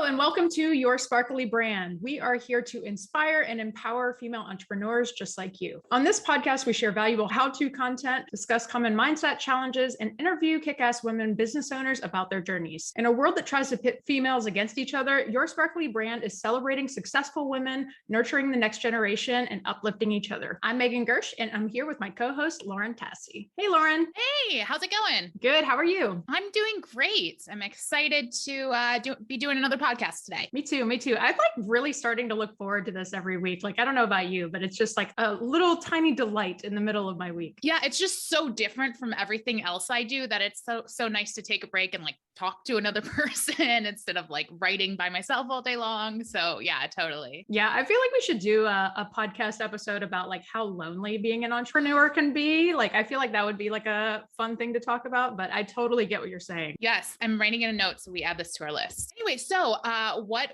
and welcome to Your Sparkly Brand. We are here to inspire and empower female entrepreneurs just like you. On this podcast, we share valuable how-to content, discuss common mindset challenges, and interview kick-ass women business owners about their journeys. In a world that tries to pit females against each other, Your Sparkly Brand is celebrating successful women, nurturing the next generation, and uplifting each other. I'm Megan Gersh, and I'm here with my co-host, Lauren Tassi. Hey, Lauren. Hey, how's it going? Good. How are you? I'm doing great. I'm excited to be doing another podcast today. Me too. I'm really starting to look forward to this every week. I don't know about you, but it's just like a little tiny delight in the middle of my week. Yeah, it's just so different from everything else I do that it's so nice to take a break and talk to another person instead of writing by myself all day long. So yeah, totally. Yeah, I feel like we should do a podcast episode about how lonely being an entrepreneur can be. I feel like that would be a fun thing to talk about, but I totally get what you're saying. Yes, I'm writing in a note so we add this to our list. Anyway, so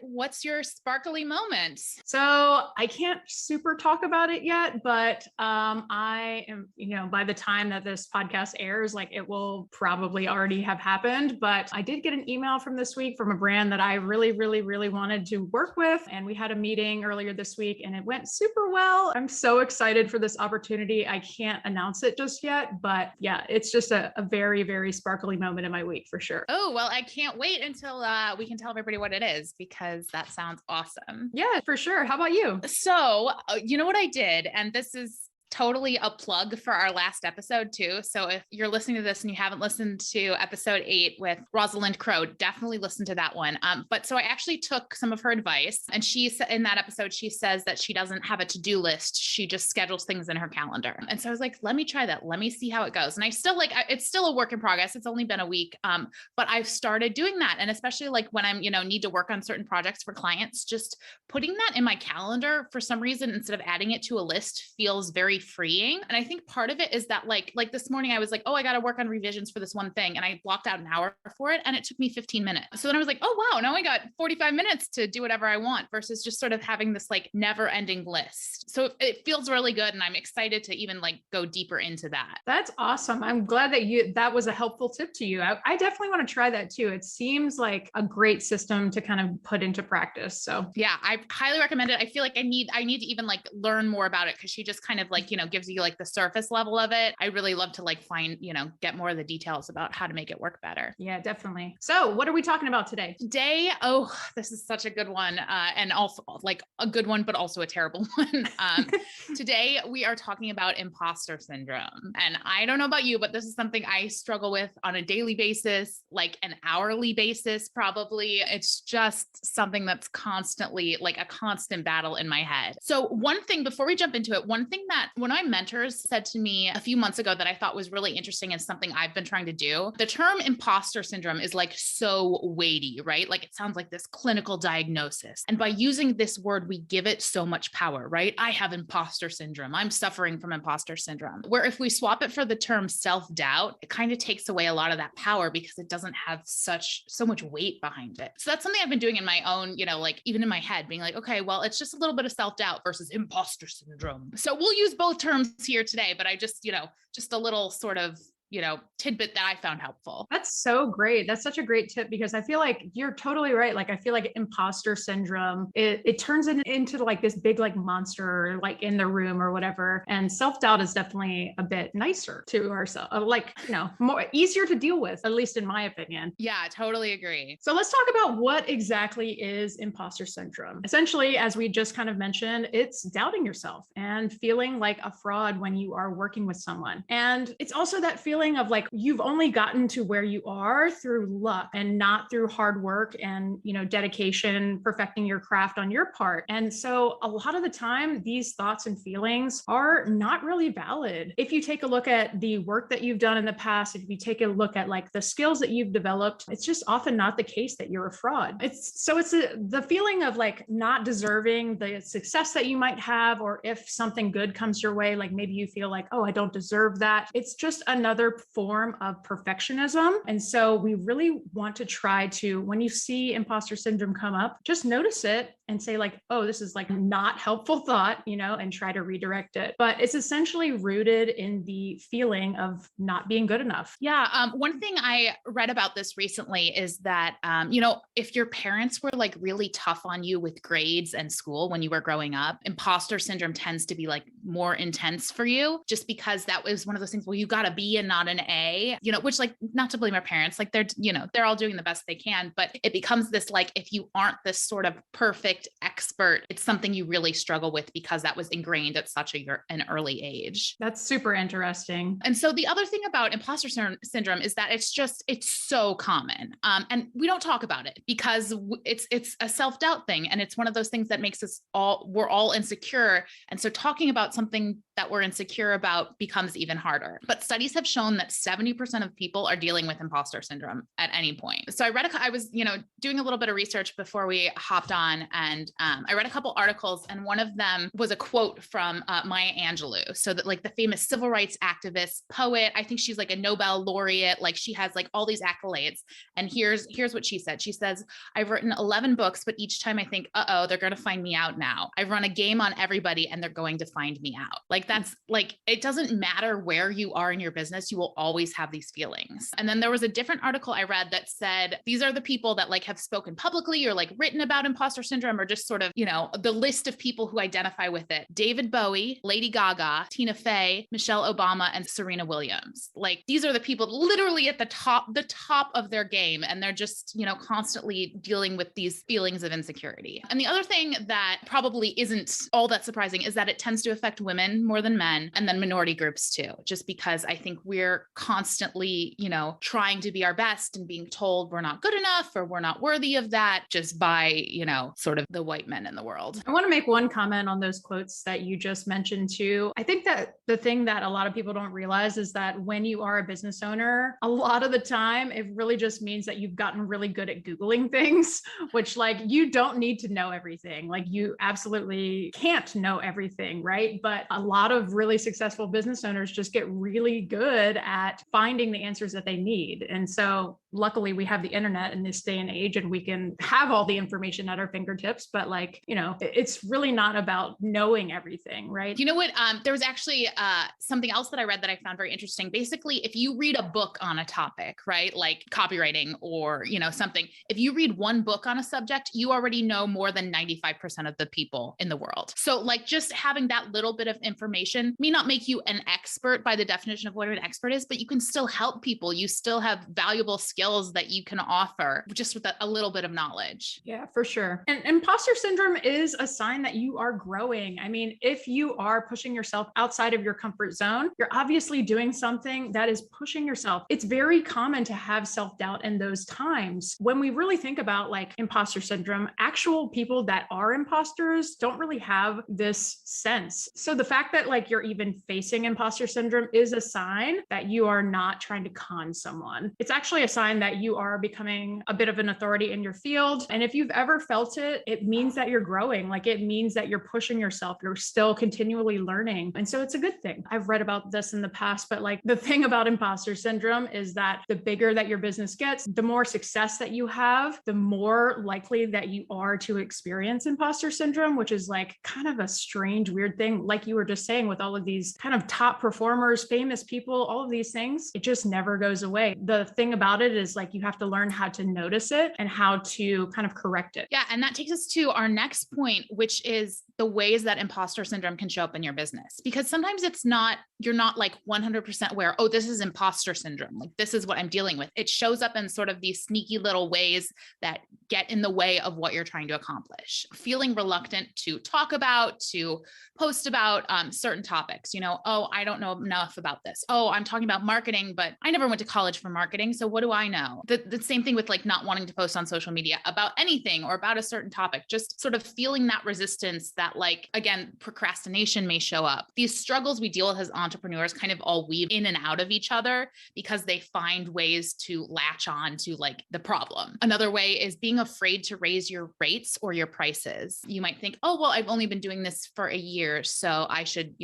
what's your sparkly moment? So I can't super talk about it yet, but I am, by the time that this podcast airs, it will probably already have happened. But I did get an email from this week from a brand that I really, really, really wanted to work with. And we had a meeting earlier this week and it went super well. I'm so excited for this opportunity. I can't announce it just yet, but yeah, it's just a very, very sparkly moment in my week for sure. Oh, well, I can't wait until we can tell everybody what it is because that sounds awesome. Yeah, for sure. How about you? So, you know what I did? And this is totally a plug for our last episode too. So if you're listening to this and you haven't listened to episode 8 with Rosalind Crow, definitely listen to that one. But so I actually took some of her advice, and in that episode, she says that she doesn't have a to-do list. She just schedules things in her calendar. And so I was like, let me try that. Let me see how it goes. And I still it's still a work in progress. It's only been a week. But I've started doing that. And especially when I'm, need to work on certain projects for clients, just putting that in my calendar for some reason, instead of adding it to a list, feels very freeing. And I think part of it is that like this morning I was like, oh, I got to work on revisions for this one thing. And I blocked out an hour for it and it took me 15 minutes. So then I was like, oh, wow, now I got 45 minutes to do whatever I want versus just sort of having this never ending list. So it feels really good. And I'm excited to even go deeper into that. That's awesome. I'm glad that was a helpful tip to you. I definitely want to try that too. It seems like a great system to kind of put into practice. So yeah, I highly recommend it. I feel like I need to even learn more about it because she just kind of gives you the surface level of it. I really love to find, get more of the details about how to make it work better. Yeah, definitely. So what are we talking about today? Today, oh, this is such a good one. And also a good one, but also a terrible one. Today we are talking about imposter syndrome. And I don't know about you, but this is something I struggle with on a daily basis, an hourly basis, probably. It's just something that's constantly a constant battle in my head. So one thing before we jump into it, one thing that one of my mentors said to me a few months ago that I thought was really interesting and something I've been trying to do, the term imposter syndrome is so weighty, right? It sounds like this clinical diagnosis. And by using this word, we give it so much power, right? I have imposter syndrome. I'm suffering from imposter syndrome. Where if we swap it for the term self-doubt, it kind of takes away a lot of that power because it doesn't have so much weight behind it. So that's something I've been doing in my own, even in my head, being okay, well, it's just a little bit of self-doubt versus imposter syndrome. So we'll use both terms here today, but I just, just a little sort of, tidbit that I found helpful. That's so great. That's such a great tip because I feel like you're totally right. I feel like imposter syndrome, it turns it into this big, monster, in the room or whatever. And self-doubt is definitely a bit nicer to ourselves, more easier to deal with, at least in my opinion. Yeah, I totally agree. So let's talk about what exactly is imposter syndrome. Essentially, as we just kind of mentioned, it's doubting yourself and feeling like a fraud when you are working with someone. And it's also that feeling of you've only gotten to where you are through luck and not through hard work and, dedication, perfecting your craft on your part. And so a lot of the time, these thoughts and feelings are not really valid. If you take a look at the work that you've done in the past, if you take a look at the skills that you've developed, it's just often not the case that you're a fraud. It's the feeling of not deserving the success that you might have, or if something good comes your way, maybe you feel oh, I don't deserve that. It's just another another form of perfectionism. And so we really want to try to, when you see imposter syndrome come up, just notice it and say like, oh, this is like not helpful thought, and try to redirect it. But it's essentially rooted in the feeling of not being good enough. Yeah. One thing I read about this recently is that, if your parents were like really tough on you with grades and school when you were growing up, imposter syndrome tends to be like more intense for you, just because that was one of those things, well, you got a B and not an A, which, like, not to blame our parents, like they're all doing the best they can, but it becomes this, like, if you aren't this sort of perfect expert, it's something you really struggle with because that was ingrained at such an early age. That's super interesting. And so the other thing about imposter syndrome is that it's so common. And we don't talk about it because it's a self-doubt thing. And it's one of those things that makes we're all insecure. And so talking about something that we're insecure about becomes even harder. But studies have shown that 70% of people are dealing with imposter syndrome at any point. So I was doing a little bit of research before we hopped on, and I read a couple articles, and one of them was a quote from Maya Angelou. So that, like, the famous civil rights activist, poet, I think she's like a Nobel laureate, like she has like all these accolades. And here's what she said. She says, "I've written 11 books, but each time I think, they're going to find me out now. I've run a game on everybody and they're going to find me out." Like, that's like, it doesn't matter where you are in your business, you will always have these feelings. And then there was a different article I read that said, these are the people that like have spoken publicly or like written about imposter syndrome, or just sort of, the list of people who identify with it: David Bowie, Lady Gaga, Tina Fey, Michelle Obama, and Serena Williams. Like, these are the people literally at the top of their game. And they're just, constantly dealing with these feelings of insecurity. And the other thing that probably isn't all that surprising is that it tends to affect women more than men, and then minority groups too, just because I think we're constantly, trying to be our best and being told we're not good enough or we're not worthy of that just by, sort of the white men in the world. I want to make one comment on those quotes that you just mentioned too. I think that the thing that a lot of people don't realize is that when you are a business owner, a lot of the time, it really just means that you've gotten really good at Googling things, which, like, you don't need to know everything. Like, you absolutely can't know everything, right? But a lot of really successful business owners just get really good at finding the answers that they need. And so luckily we have the internet in this day and age, and we can have all the information at our fingertips, but it's really not about knowing everything, right? You know what? There was actually something else that I read that I found very interesting. Basically, if you read a book on a topic, right, like copywriting or, something, if you read one book on a subject, you already know more than 95% of the people in the world. So, like, just having that little bit of information may not make you an expert by the definition of what an expert is, but you can still help people. You still have valuable skills that you can offer just with a little bit of knowledge. Yeah, for sure. And imposter syndrome is a sign that you are growing. I mean, if you are pushing yourself outside of your comfort zone, you're obviously doing something that is pushing yourself. It's very common to have self-doubt in those times. When we really think about like imposter syndrome, actual people that are imposters don't really have this sense. So the fact that like you're even facing imposter syndrome is a sign that you are not trying to con someone. It's actually a sign that you are becoming a bit of an authority in your field. And if you've ever felt it, it means that you're growing. Like, it means that you're pushing yourself. You're still continually learning. And so it's a good thing. I've read about this in the past, but like, the thing about imposter syndrome is that the bigger that your business gets, the more success that you have, the more likely that you are to experience imposter syndrome, which is like kind of a strange, weird thing. Like you were just saying, with all of these kind of top performers, famous people, all of these things, it just never goes away. The thing about it is like, you have to learn how to notice it and how to kind of correct it. Yeah. And that takes us to our next point, which is the ways that imposter syndrome can show up in your business. Because sometimes you're not like 100% aware, oh, this is imposter syndrome. Like, this is what I'm dealing with. It shows up in sort of these sneaky little ways that get in the way of what you're trying to accomplish. Feeling reluctant to talk about, to post about certain topics, oh, I don't know enough about this. Oh, I'm talking about marketing, but I never went to college for marketing. So what do I know. The same thing with like not wanting to post on social media about anything or about a certain topic, just sort of feeling that resistance that like, again, procrastination may show up. These struggles we deal with as entrepreneurs kind of all weave in and out of each other because they find ways to latch on to like the problem. Another way is being afraid to raise your rates or your prices. You might think, oh, well, I've only been doing this for a year, so I should,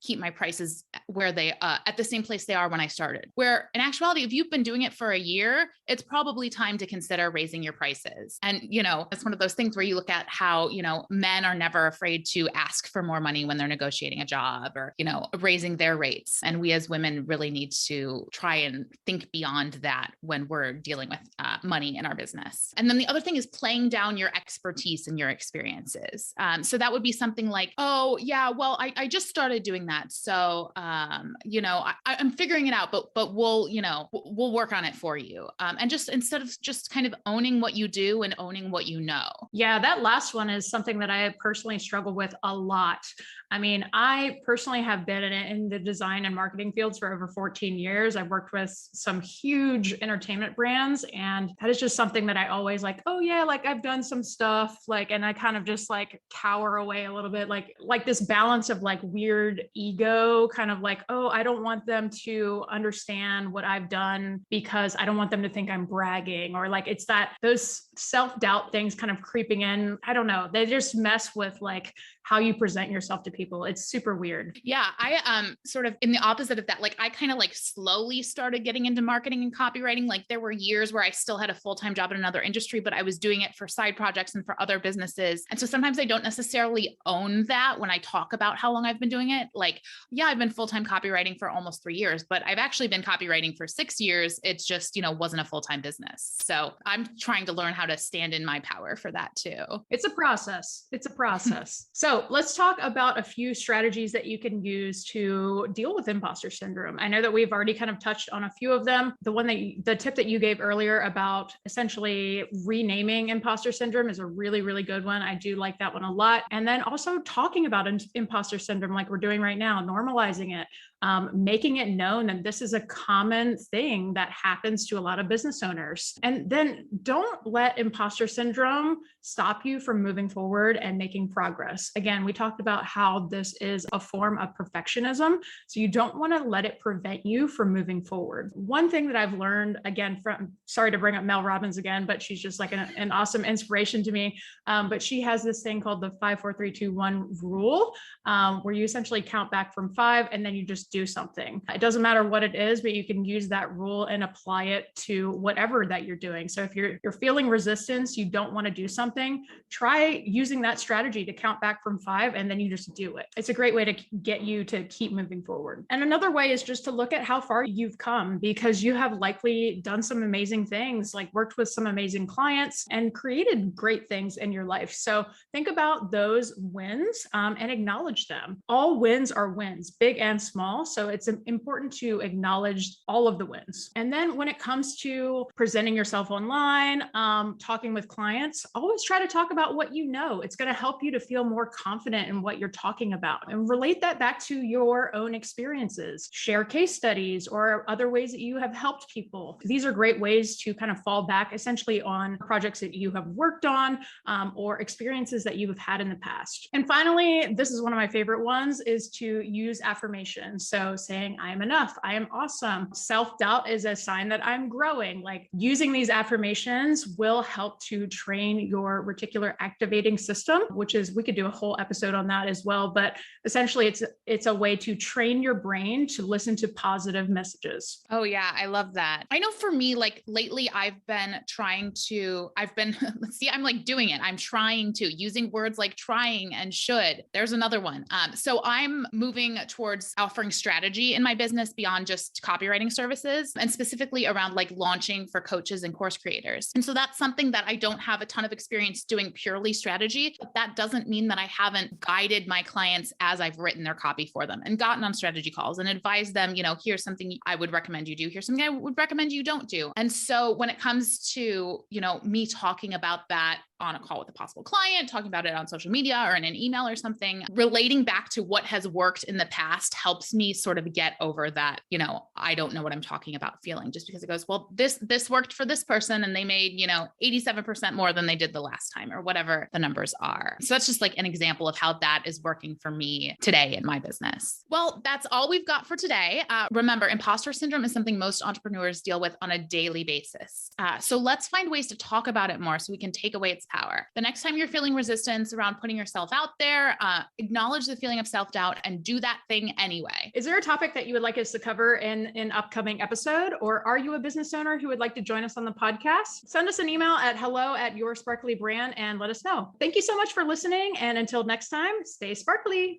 keep my prices where they at the same place they are when I started. Where in actuality, if you've been doing it for a year, it's probably time to consider raising your prices. And, it's one of those things where you look at how, men are never afraid to ask for more money when they're negotiating a job or, raising their rates. And we as women really need to try and think beyond that when we're dealing with money in our business. And then the other thing is playing down your expertise and your experiences. So that would be something like, oh yeah, well, I just started doing that. So, I'm figuring it out, but we'll work on it for you. And just instead of just kind of owning what you do and owning what you know. Yeah, that last one is something that I personally struggle with a lot. I mean, I personally have been in the design and marketing fields for over 14 years. I've worked with some huge entertainment brands, and that is just something that I always like, oh yeah, like I've done some stuff, like, and I kind of just like cower away a little bit, like this balance of like weird ego, kind of like, oh, I don't want them to understand what I've done because I don't want them to think I'm bragging, or like it's that those self-doubt things kind of creeping in. I don't know. They just mess with like how you present yourself to people. It's super weird. Yeah. I sort of in the opposite of that, like I kind of like slowly started getting into marketing and copywriting. Like there were years where I still had a full-time job in another industry, but I was doing it for side projects and for other businesses. And so sometimes I don't necessarily own that when I talk about how long I've been doing it. Like, yeah, I've been full-time copywriting for almost 3 years, but I've actually been copywriting for 6 years. It's just, wasn't a full-time business. So I'm trying to learn how to stand in my power for that too. It's a process. So let's talk about a few strategies that you can use to deal with imposter syndrome. I know that we've already kind of touched on a few of them. The tip that you gave earlier about essentially renaming imposter syndrome is a really, really good one. I do like that one a lot. And then also talking about imposter syndrome, like we're doing right now, normalizing it. Making it known that this is a common thing that happens to a lot of business owners. And then don't let imposter syndrome stop you from moving forward and making progress. Again, we talked about how this is a form of perfectionism. So you don't want to let it prevent you from moving forward. One thing that I've learned, again, sorry to bring up Mel Robbins again, but she's just like an awesome inspiration to me. But she has this thing called the 5, 4, 3, 2, 1 rule, where you essentially count back from 5 and then you just do something. It doesn't matter what it is, but you can use that rule and apply it to whatever that you're doing. So if you're feeling resistance, you don't want to do something, try using that strategy to count back from 5 and then you just do it. It's a great way to get you to keep moving forward. And another way is just to look at how far you've come, because you have likely done some amazing things, like worked with some amazing clients and created great things in your life. So think about those wins and acknowledge them. All wins are wins, big and small. So it's important to acknowledge all of the wins. And then when it comes to presenting yourself online, talking with clients, always try to talk about what you know. It's going to help you to feel more confident in what you're talking about, and relate that back to your own experiences. Share case studies or other ways that you have helped people. These are great ways to kind of fall back essentially on projects that you have worked on or experiences that you have had in the past. And finally, this is one of my favorite ones, is to use affirmations. So saying, I am enough, I am awesome. Self-doubt is a sign that I'm growing. Like using these affirmations will help to train your reticular activating system, which is, we could do a whole episode on that as well. But essentially it's a way to train your brain to listen to positive messages. Oh yeah. I love that. I know for me, like lately I'm like doing it. I'm trying to using words like trying and should. There's another one. So I'm moving towards offering strategy in my business beyond just copywriting services, and specifically around like launching for coaches and course creators. And so that's something that I don't have a ton of experience doing purely strategy, but that doesn't mean that I haven't guided my clients as I've written their copy for them and gotten on strategy calls and advised them, here's something I would recommend you do. Here's something I would recommend you don't do. And so when it comes to, me talking about that on a call with a possible client, talking about it on social media or in an email or something, relating back to what has worked in the past helps me sort of get over that, I don't know what I'm talking about feeling, just because it goes, well, this worked for this person and they made, 87% more than they did the last time or whatever the numbers are. So that's just like an example of how that is working for me today in my business. Well, that's all we've got for today. Remember, imposter syndrome is something most entrepreneurs deal with on a daily basis. So let's find ways to talk about it more so we can take away its power. The next time you're feeling resistance around putting yourself out there, acknowledge the feeling of self-doubt and do that thing anyway. Is there a topic that you would like us to cover in an upcoming episode? Or are you a business owner who would like to join us on the podcast? Send us an email at hello@yoursparklybrand and let us know. Thank you so much for listening. And until next time, stay sparkly.